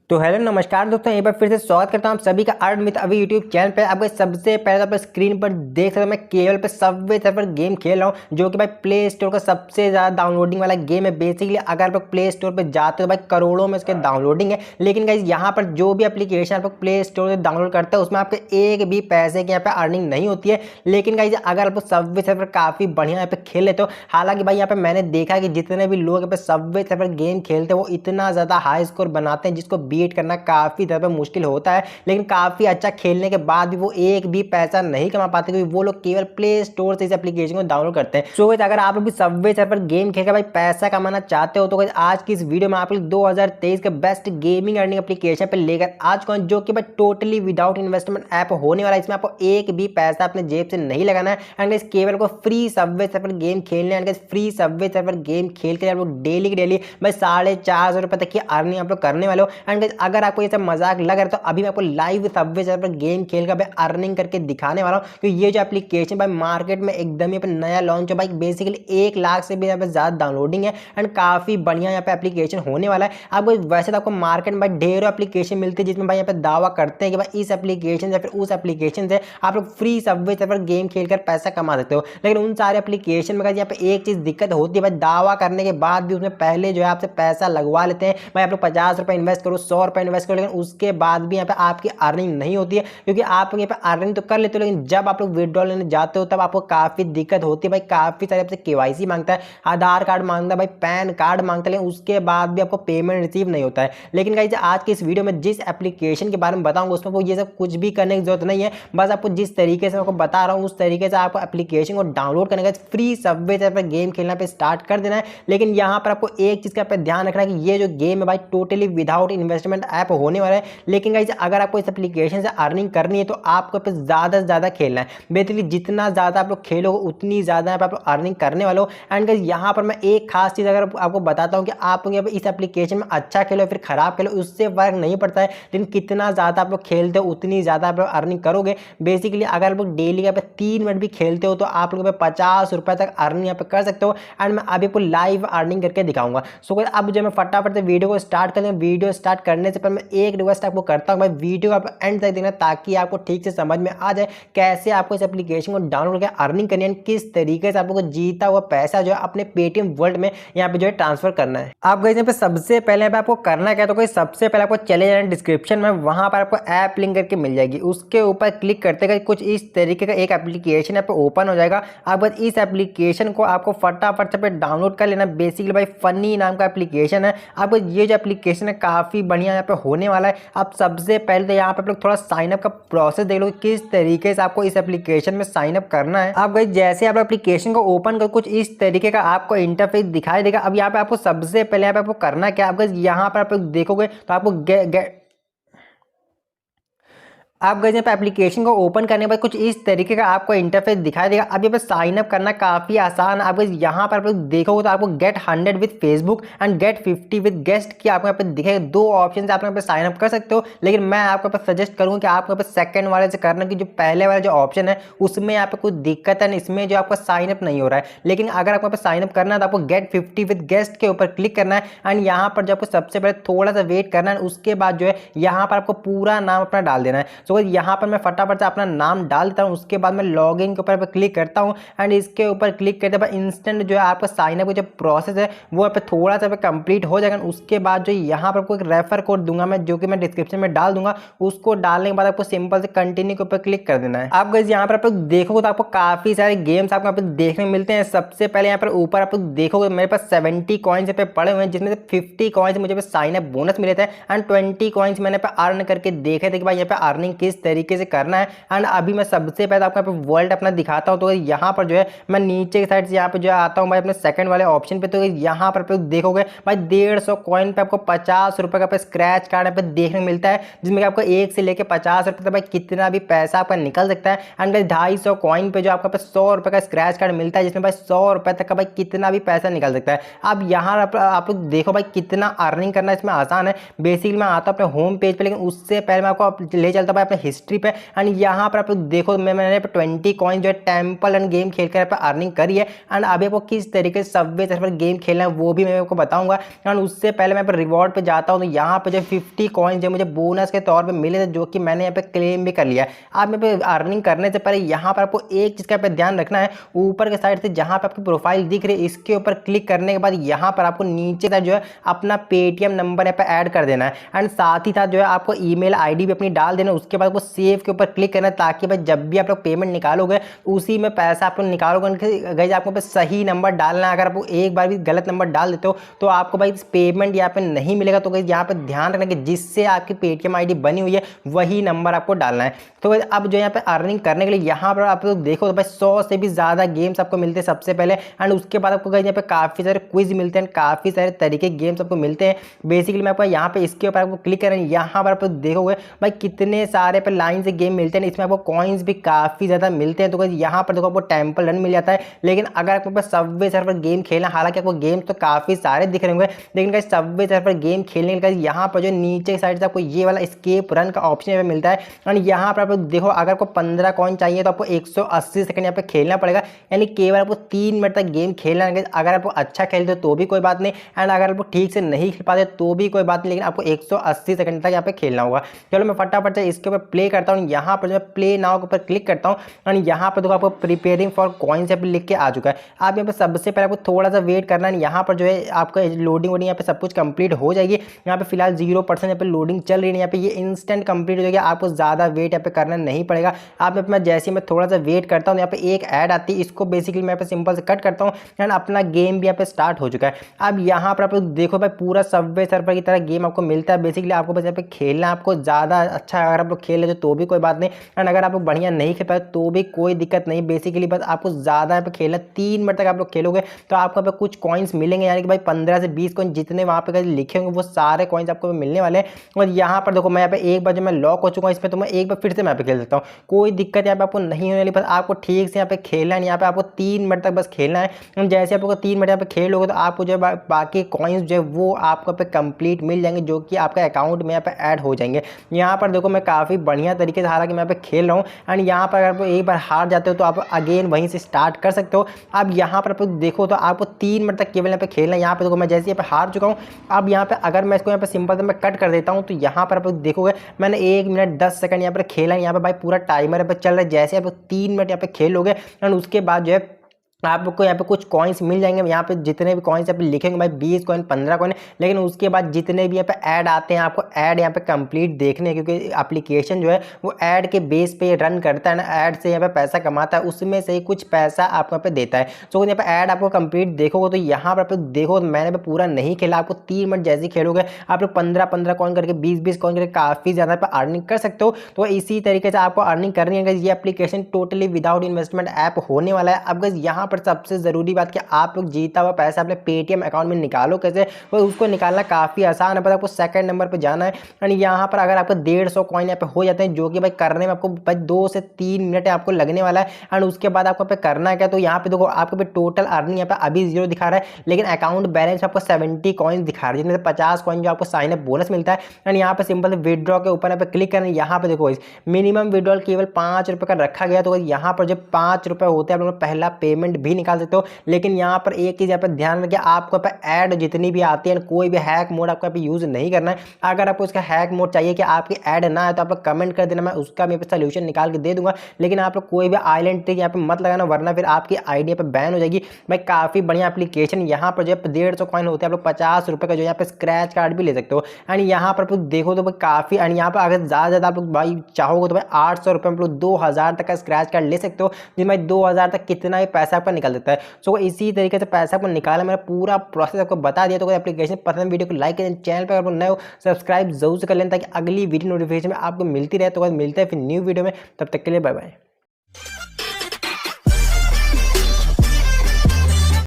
तो हेलो नमस्कार दोस्तों, एक बार फिर से स्वागत करता हूं आप सभी का अर्न विद अभी यूट्यूब चैनल पे। आपको सबसे पहले तो आप स्क्रीन पर देख सकते हो, मैं केवल पे सबवे सर्फर गेम खेल रहा हूं, जो कि भाई प्ले स्टोर का सबसे ज़्यादा डाउनलोडिंग वाला गेम है। बेसिकली अगर आप प्ले स्टोर पर जाते हो भाई करोड़ों में इसके डाउनलोडिंग है, लेकिन गाइस यहाँ पर जो भी एप्लीकेशन आप प्ले स्टोर से डाउनलोड करते हो उसमें आपके एक भी पैसे की यहाँ पे अर्निंग नहीं होती है। लेकिन गाइस अगर आप सबवे सर्फर काफ़ी बढ़िया यहाँ पे खेल लेते हो, हालांकि भाई यहाँ पे मैंने देखा कि जितने भी लोग यहाँ पे सबवे सर्फर गेम खेलते हैं वो इतना ज़्यादा हाई स्कोर बनाते हैं जिसको बीट करना काफ़ी ज़्यादा मुश्किल होता है। लेकिन काफ़ी अच्छा खेलने के बाद भी वो एक भी पैसा नहीं कमा पाते, क्योंकि वो लोग केवल प्ले स्टोर से इस एप्लीकेशन को डाउनलोड करते हैं। सो अगर आप लोग भी सबवे सर्फर गेम खेलकर भाई पैसा कमाना चाहते हो तो आज की इस वीडियो में आप लोग 2023 के बेस्ट गेमिंग अर्निंग एप्लीकेशन पर लेकर आज कौन, जो कि भाई टोटली विदाउट इन्वेस्टमेंट ऐप होने वाला है। इसमें आपको एक भी पैसा अपने जेब से नहीं लगाना है एंड इस केवल को फ्री सबवे सर्फर गेम खेलने and free Subway surfer game खेल कर आप लोग डेली की डेली भाई 450 रुपये तक की अर्निंग आप लोग करने वाले हो। एंड अगर आपको ये सब मजाक लग रहा है तो अभी मैं आपको लाइव सबवे सर्फर गेम खेल कर भाई अर्निंग करके दिखाने वाला हूँ, क्योंकि ये जो एप्लीकेशन भाई मार्केट में एकदम ही नया लॉन्च है भाई। बेसिकली 1 लाख से भी यहाँ पे ज़्यादा डाउनलोडिंग है एंड काफ़ी बढ़िया यहाँ पे एप्लीकेशन होने वाला है। आपको वैसे तो आपको मार्केट में भाई ढेरों एप्लीकेशन मिलती है जिसमें भाई यहाँ पे दावा करते हैं कि भाई इस एप्लीकेशन या फिर उस एप्लीकेशन से आप लोग फ्री सबवे सर्फर गेम खेलकर पैसा कमा सकते हो। लेकिन उन सारे एप्लीकेशन में यहाँ पे एक चीज़ दिक्कत होती है भाई, दावा करने के बाद भी उसमें पहले जो है आपसे पैसा लगवा लेते हैं भाई। आप लोग 50 रुपये इन्वेस्ट करो, 100 रुपये इन्वेस्ट करो, लेकिन उसके बाद भी यहाँ पे आपकी अर्निंग नहीं होती है। क्योंकि आप यहाँ पे अर्निंग तो कर लेते हो, लेकिन जब आप लोग विड्रॉल लेने जाते हो तब आपको काफ़ी दिक्कत होती है भाई। काफ़ी सारे आपसे केवाईसी मांगता है, आधार कार्ड मांगता है भाई, पैन कार्ड मांगता है, लेकिन उसके बाद भी आपको पेमेंट रिसीव नहीं होता है। लेकिन गाइस आज की इस वीडियो में जिस एप्लीकेशन के बारे में बताऊंगा उसमें आपको ये सब कुछ भी करने की जरूरत नहीं है। बस आपको जिस तरीके से आपको बता रहा हूँ उस तरीके से आपको एप्लीकेशन को डाउनलोड करने का फ्री सबवे सर्फर गेम खेलना पे स्टार्ट कर देना है। लेकिन यहाँ पर आपको एक चीज़ का पे ध्यान रखना है कि ये जो गेम है भाई टोटली विदाउट इन्वेस्टमेंट ऐप होने वाला है। लेकिन गाइस अगर आपको इस एप्लीकेशन से अर्निंग करनी है तो आपको पे ज़्यादा से ज़्यादा खेलना है। बेसिकली जितना ज़्यादा आप लोग खेलोगे उतनी ज़्यादा आप लोग अर्निंग करने वाले हो। एंड गाइस यहाँ पर मैं एक खास चीज़ अगर आपको बताता हूँ कि आप लोग यहाँ पे इस एप्लीकेशन में अच्छा खेलो फिर खराब खेलो उससे फर्क नहीं पड़ता है, लेकिन कितना ज़्यादा आप लोग खेलते हो उतनी ज़्यादा आप लोग अर्निंग करोगे। बेसिकली अगर आप लोग डेली यहाँ पे 3 मिनट भी खेलते हो तो आप लोग 50 रुपये तक अर्निंग यहाँ पे कर सकते हो। एंड मैं अभी आपको लाइव अर्निंग करके दिखाऊंगा। सो अब जो मैं फटाफट से वीडियो को स्टार्ट कर दूँ। वीडियो स्टार्ट करने से पहले मैं एक रिक्वेस्ट आपको करता हूँ भाई, वीडियो आप एंड तक देखना ताकि आपको ठीक से समझ में आ जाए कैसे आपको इस एप्लीकेशन को डाउनलोड करके अर्निंग करनी है, किस तरीके से आपको जीता हुआ पैसा जो है अपने पेटीएम वर्ल्ड में यहाँ पे जो है ट्रांसफर करना है। आप गए यहाँ पे सबसे पहले यहाँ पे आपको करना क्या, तो कोई सबसे पहले आपको चले जाना डिस्क्रिप्शन में, वहां पर आपको ऐप लिंक करके मिल जाएगी। उसके ऊपर क्लिक करते गए कुछ इस तरीके का एक एप्लीकेशन यहाँ पे ओपन हो जाएगा। आप बस इस एप्लीकेशन को आपको फटाफट से डाउनलोड कर लेना। बेसिकली भाई फनी नाम का एप्लीकेशन है। आपको ये जो एप्लीकेशन है काफ़ी बढ़िया यहाँ पे होने वाला है। आप सबसे पहले तो यहाँ पे आप लोग थोड़ा साइनअप का प्रोसेस देख लो किस तरीके से आपको इस एप्लीकेशन में साइनअप करना है। आप गई जैसे आप एप्लीकेशन को ओपन कर कुछ इस तरीके का आपको इंटरफेस दिखाई देगा। अब यहाँ पे आपको सबसे पहले यहाँ पे आपको करना क्या, आप यहाँ पर आप देखोगे तो आपको आप गए पे एप्लीकेशन को ओपन करने के बाद कुछ इस तरीके का आपको इंटरफेस दिखाई देगा। अब ये पे साइन अप करना काफ़ी आसान है। आप यहाँ पर आप लोग देखोगे तो आपको get 100 with Facebook and get 50 with guest की आपको यहाँ पे दिखेगा। 2 ऑप्शन से आप यहाँ पे साइन अप कर सकते हो, लेकिन मैं आपको यहाँ पे सजेस्ट करूँगा कि आप यहाँ पे सेकंड वाले से करना, कि जो पहले वाला जो ऑप्शन है उसमें यहाँ पे कोई दिक्कत है, इसमें जो आपका साइन अप नहीं हो रहा है। लेकिन अगर आपको यहाँ पे साइन अप करना है तो आपको गेट 50 विद गेस्ट के ऊपर क्लिक करना है एंड यहाँ पर जो आपको सबसे पहले थोड़ा सा वेट करना है। उसके बाद जो है यहाँ पर आपको पूरा नाम अपना डाल देना है। तो यहाँ पर मैं फटाफट से अपना नाम डाल देता हूँ। उसके बाद मैं लॉगिन के ऊपर क्लिक करता हूँ एंड इसके ऊपर क्लिक करते बाद इंस्टेंट जो है आपका साइन अप का जो प्रोसेस है वो यहाँ पे थोड़ा सा कंप्लीट हो जाएगा। उसके बाद जो यहाँ पर आपको एक रेफर कोड दूंगा मैं, जो कि मैं डिस्क्रिप्शन में डाल दूंगा। उसको डालने के बाद आपको सिंपल से कंटिन्यू के ऊपर क्लिक कर देना है। आप गाइस यहाँ पर आप लोग देखोगे तो आपको काफी सारे गेम्स आपको यहाँ पे देखने मिलते हैं। सबसे पहले यहाँ पर ऊपर आप लोग देखोगे मेरे पास 70 कॉइन्स पे पड़े हुए हैं, जिसमें से 50 कॉइन्स मुझे साइन अप बोनस मिले थे एंड 20 कॉइन्स मैंने पे अर्न करके देखे थे कि भाई यहाँ पे अर्निंग किस तरीके से करना है। एंड अभी मैं सबसे पहले आपको यहाँ पे वर्ल्ड अपना दिखाता हूँ। तो यहाँ पर जो है मैं नीचे की साइड से यहाँ पे जो है आता हूँ भाई अपने सेकंड वाले ऑप्शन पे। तो यहाँ पर आप देखोगे भाई 150 कॉइन पे आपको 50 रुपये का स्क्रैच कार्ड यहाँ पे देखने मिलता है, जिसमें आपको 1 से लेकर 50 रुपये तक भाई कितना भी पैसा आपका निकल सकता है। एंड 250 कॉइन पे जो आपका 100 रुपये का स्क्रैच कार्ड मिलता है, जिसमें भाई 100 रुपये तक का भाई कितना भी पैसा निकल सकता है। अब यहाँ आप लोग देखो भाई कितना अर्निंग करना इसमें आसान है। बेसिकली मैं आता हूँ अपने होम पेज पे, लेकिन उससे पहले मैं आपको ले चलता हूँ अपने हिस्ट्री पे एंड यहाँ पर आप लोग देखो मैंने 20 कॉइन जो है टेम्पल एंड गेम खेलकर यहाँ पे अर्निंग करी है। एंड अभी आपको किस तरीके से सबवे सर्फर गेम खेलना है वो भी मैं आपको बताऊंगा। एंड उससे पहले मैं रिवॉर्ड पे जाता हूँ तो यहाँ पे जो 50 कॉइन जो मुझे बोनस के तौर पे मिले थे जो कि मैंने यहाँ पे क्लेम भी कर लिया है। आप यहाँ पे अर्निंग करने से पहले यहाँ पर आपको एक चीज़ का पे ध्यान रखना है, ऊपर के साइड से जहाँ पे आपकी प्रोफाइल दिख रही है इसके ऊपर क्लिक करने के बाद यहाँ पर आपको नीचे साइड जो है अपना पेटीएम नंबर यहाँ पे ऐड कर देना है। एंड साथ ही साथ जो है आपको ईमेल आईडी भी अपनी डाल देना है। उसके बाद आपको सेव के ऊपर क्लिक करना है ताकि भाई जब भी आप लोग पेमेंट निकालोगे उसी में पैसा आप लोग निकालोगे। गाइस आपको पे सही नंबर डालना है। अगर आप एक बार भी गलत नंबर डाल देते हो तो आपको भाई पेमेंट यहाँ पे नहीं मिलेगा। तो गाइस यहाँ पे ध्यान रखना कि जिससे आपकी पेटीएम आईडी बनी हुई है वही नंबर आपको डालना है। तो अब जो यहाँ पे अर्निंग करने के लिए यहाँ पर आप लोग देखो तो भाई 100 से भी ज़्यादा गेम्स आपको मिलते हैं सबसे पहले। एंड उसके बाद आपको यहाँ पे काफ़ी सारे क्विज मिलते हैं, काफ़ी सारे तरीके के गेम्स आपको मिलते हैं। बेसिकली मैं आपको यहाँ पे इसके ऊपर आपको क्लिक करें, यहाँ पर आप देखोगे भाई कितने सारे पे लाइन से गेम मिलते हैं। इसमें आपको कॉइन्स भी काफ़ी ज़्यादा मिलते हैं। तो यहाँ पर देखो आपको टेम्पल रन मिल जाता है। लेकिन अगर आपको पास सबवे सर्फर गेम खेलना, हालांकि आपको गेम तो काफ़ी सारे दिख रहे होंगे लेकिन गाइस सबवे सर्फर गेम खेलने के यहाँ पर जो नीचे की साइड से आपको ये वाला एस्केप रन का ऑप्शन मिलता है। एंड यहाँ पर आप देखो अगर आपको 15 कॉइन चाहिए तो आपको 180 सेकंड यहाँ पे खेलना पड़ेगा, यानी केवल आपको 3 मिनट तक गेम खेलना है। अगर आप अच्छा खेलते हो तो भी कोई बात नहीं, एंड अगर आप ठीक से नहीं खेल पाते तो भी कोई बात नहीं, लेकिन आपको 180 सेकंड तक यहाँ पे खेलना होगा। चलो मैं फटाफट से इसके ऊपर प्ले करता हूँ। यहाँ पर जो प्ले नाउ के ऊपर क्लिक करता हूँ एंड यहाँ पर देखो आपको प्रिपेयरिंग फॉर कॉइन्स यहाँ पे लिख के आ चुका है। आप यहाँ पे सबसे पहले आपको थोड़ा सा वेट करना है। यहाँ पर जो है आपका लोडिंग वोडिंग यहाँ पे सब कुछ कंप्लीट हो जाएगी। यहाँ पे फिलहाल 0% यहाँ पे लोडिंग चल रही है। यहाँ पे ये इंस्टेंट कंप्लीट हो जाएगी, आपको ज़्यादा वेट यहाँ पे करना नहीं पड़ेगा। आप मैं जैसे मैं थोड़ा सा वेट करता हूँ यहाँ पे एक ऐड आती है, इसको बेसिकली मैं यहाँ पे सिंपल से कट करता हूँ एंड अपना गेम भी यहाँ पे स्टार्ट हो चुका है। अब यहाँ पर आप लोग देखो भाई पूरा सबवे सर्फर की तरह गेम आपको मिलता है। बेसिकली आपको बस यहाँ पे खेलना, आपको ज़्यादा अच्छा अगर आप लोग खेल लेते तो भी कोई बात नहीं, एंड अगर आप लोग बढ़िया नहीं खेल पाए तो भी कोई दिक्कत नहीं। बेसिकली बस आपको ज़्यादा यहाँ पे खेलना, 3 मिनट तक आप लोग खेलोगे तो आपको यहाँ पे कुछ कॉइन्स मिलेंगे, यानी कि भाई 15 से 20 कॉइन जितने वहाँ पे लिखे होंगे वो सारे कॉइन्स आपको मिलने वाले हैं। और यहाँ पर देखो मैं यहाँ पे एक बार जब मैं लॉक हो चुका हूँ इसमें तो मैं एक बार फिर से मैं यहाँ पे खेल सकता हूँ, कोई दिक्कत यहाँ पे आपको नहीं होने वाली। बस आपको ठीक से यहाँ पे खेलना है, यहाँ पे आपको 3 मिनट तक बस खेलना है। जैसे आपको 3 मिनट यहाँ पे खेलोगे तो आपको जो है बाकी कॉइन्स जो है वो आपको पे कंप्लीट मिल जाएंगे, जो कि आपका अकाउंट में यहाँ पे ऐड हो जाएंगे। यहाँ पर देखो मैं काफ़ी बढ़िया तरीके से हालांकि मैं यहाँ पे खेल रहा हूँ एंड यहाँ पर अगर आप एक बार हार जाते हो तो आप अगेन वहीं से स्टार्ट कर सकते हो। अब यहाँ पर आप देखो तो आपको 3 मिनट तक केवल यहाँ पे खेलना है। यहाँ पे देखो मैं जैसे यहाँ पे हार चुका हूँ। अब यहाँ पे अगर मैं इसको यहाँ पे सिंपल से मैं कट कर देता हूँ तो यहाँ पर आप देखोगे मैंने 1 मिनट 10 सेकंड यहाँ पर खेला है। यहाँ पे भाई पूरा टाइमर यहाँ पे चल रहा है। जैसे आप 3 मिनट यहाँ पे खेलोगे एंड उसके बाद जो है आपको यहाँ पे कुछ कॉइन्स मिल जाएंगे। यहाँ पे जितने भी कॉइन्स यहाँ पे लिखेंगे भाई 20 कॉइन 15 कॉइन, लेकिन उसके बाद जितने भी यहाँ पे ऐड आते हैं आपको ऐड यहाँ पे कंप्लीट देखने, क्योंकि एप्लीकेशन जो है वो ऐड के बेस पे रन करता है ना, ऐड से यहाँ पे पैसा कमाता है, उसमें से ही कुछ पैसा आपको यहाँ पे देता है। सो यहाँ पे ऐड आपको कंप्लीट देखोगे तो यहाँ पर आप देखो मैंने पूरा नहीं खेला, आपको 3 मिनट जैसे ही खेलोगे आप लोग 15 कॉइन करके 20 कॉइन करके काफ़ी ज़्यादा पे अर्निंग कर सकते हो। तो इसी तरीके से आपको अर्निंग करनी है। ये application totally without investment app होने वाला है। अब यहाँ पर सबसे ज़रूरी बात कि आप लोग जीता हुआ पैसा अपने पेटीएम अकाउंट में निकालो कैसे, और उसको निकालना काफ़ी आसान है। पर आपको सेकंड नंबर पे जाना है एंड यहाँ पर अगर आपको 150 कॉइन यहाँ पे हो जाते हैं, जो कि भाई करने में आपको भाई 2 से 3 मिनट आपको लगने वाला है। एंड उसके बाद आपको पे करना है क्या, तो यहाँ पे देखो आपको टोटल अर्निंग यहाँ पे अभी 0 दिखा रहा है, लेकिन अकाउंट बैलेंस आपको 70 कॉइन दिखा रहा है, जिसमें 50 कॉइन जो आपको साइन अप बोनस मिलता है। एंड यहाँ पे सिंपल विड्रॉ के ऊपर यहाँ पे क्लिक करना है। यहाँ पे देखो मिनिमम विड्रॉल केवल 5 रुपये का रखा गया, तो यहाँ पर जब 5 रुपये होते हैं आप लोग पहला पेमेंट भी निकाल सकते हो। लेकिन यहाँ पर एक चीज़ यहाँ पर ध्यान रखिए, आपको पे ऐड जितनी भी आती है कोई भी हैक मोड आपको पे यूज़ नहीं करना है। अगर आपको इसका हैक मोड चाहिए कि आपकी ऐड ना है तो आप कमेंट कर देना, मैं उसका मेरे पे सोल्यूशन निकाल के दे दूंगा। लेकिन आप लोग कोई भी आइलैंड ट्रिक यहाँ पे मत लगाना, वरना फिर आपकी आईडी पे बैन हो जाएगी। भाई काफ़ी बढ़िया एप्लीकेशन, यहाँ पर जो 150 कॉइन होते हैं आप लोग 50 रुपये का जो यहाँ पे स्क्रैच कार्ड भी ले सकते हो। एंड यहाँ पर देखो तो भाई काफ़ी, एंड यहाँ पर अगर ज़्यादा आप लोग भाई चाहोगे तो भाई 800 रुपये में 2000 तक का स्क्रैच कार्ड ले सकते हो, जिसमें भाई 2000 तक कितना ही पैसा आपका निकल देता है। सो इसी तरीके से पैसा आपको निकाला, मैंने पूरा प्रोसेस आपको बता दिया। तो कोई एप्लीकेशन पसंद वीडियो को लाइक करें, चैनल पर अगर नए हो सब्सक्राइब जरूर से कर लें ताकि अगली वीडियो नोटिफिकेशन में आपको मिलती रहे। तो मिलते हैं फिर न्यू वीडियो में, तब तक के लिए बाय बाय।